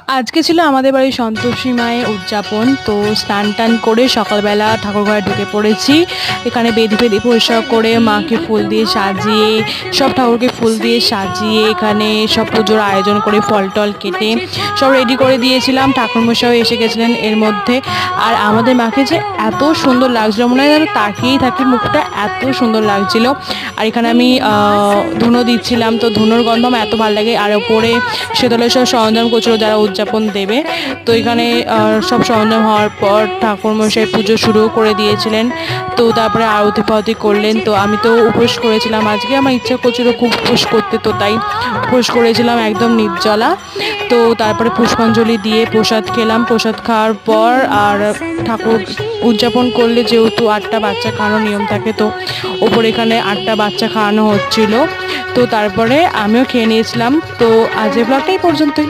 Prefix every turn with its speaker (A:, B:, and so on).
A: আজকে ছিল আমাদের বাড়ির সন্তোষী মায়ের উদযাপন। তো স্নান টান করে সকালবেলা ঠাকুর ঘরে ঢুকে পড়েছি। এখানে বেদি ফেদি পরিষ্কার করে মাকে ফুল দিয়ে সাজিয়ে, সব ঠাকুরকে ফুল দিয়ে সাজিয়ে এখানে সব পুজোর আয়োজন করে ফল টল কেটে সব রেডি করে দিয়েছিলাম। ঠাকুরমশাইও এসে গেছিলেন এর মধ্যে। আর আমাদের মাকে যে এত সুন্দর লাগছিল, মনে হয় যেন তাকিয়েই থাকি, মুখটা এত সুন্দর লাগছিল। আর এখানে আমি ধুনো দিচ্ছিলাম, তো ধুনোর গন্ধ আমার এত ভালো লাগে। আর ওপরে সেতলের সব সরঞ্জাম করছিল যারা উদযাপন দেবে। তো এখানে সব সরঞ্জাম হওয়ার পর ঠাকুরমশাই পুজো শুরু করে দিয়েছিলেন। তো তারপরে আরতি ফারতি করলেন। তো আমি তো উপোস করেছিলাম আজকে, আমার ইচ্ছা করছিল খুব উপোস করতে, তো তাই উপোস করেছিলাম একদম নির্জলা। তো তারপরে পুষ্পাঞ্জলি দিয়ে প্রসাদ খেলাম। প্রসাদ খাওয়ার পর আর ঠাকুর উদযাপন করলে যেহেতু 8টা বাচ্চা খাওয়ানোর নিয়ম থাকে, তো ওপরে এখানে 8টা বাচ্চা খাওয়ানো হচ্ছিল। তো তারপরে আমিও খেয়ে নিয়েছিলাম। তো আজকের ব্লগটা এই পর্যন্তই।